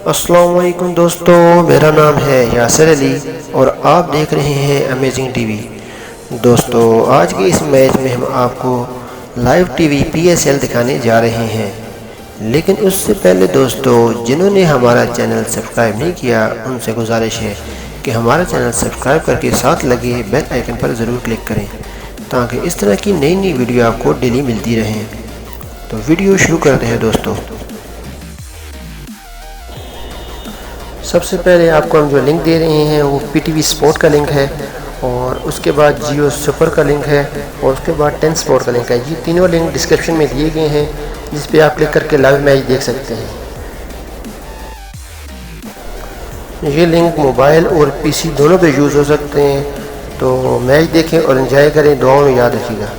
अस्सलाम वालेकुम दोस्तों, मेरा नाम है यासिर अली और आप देख रहे हैं अमेजिंग टीवी। दोस्तों, आज के इस मैच में हम आपको लाइव टीवी पीएसएल दिखाने जा रहे हैं। लेकिन उससे पहले दोस्तों, जिन्होंने हमारा चैनल सब्सक्राइब नहीं किया उनसे गुजारिश है कि हमारा चैनल सब्सक्राइब करके साथ लगे बेल आइकन पर ज़रूर क्लिक करें ताकि इस तरह की नई नई वीडियो आपको डेली मिलती रहें। तो वीडियो शुरू करते हैं दोस्तों। सबसे पहले आपको हम जो लिंक दे रहे हैं वो पीटीवी स्पोर्ट का लिंक है, और उसके बाद जियो सुपर का लिंक है, और उसके बाद 10 स्पोर्ट का लिंक है। ये तीनों लिंक डिस्क्रिप्शन में दिए गए हैं, जिस पे आप क्लिक करके लाइव मैच देख सकते हैं। ये लिंक मोबाइल और पीसी दोनों पे यूज़ हो सकते हैं। तो मैच देखें और एंजॉय करें, दुआओं में याद रखिएगा।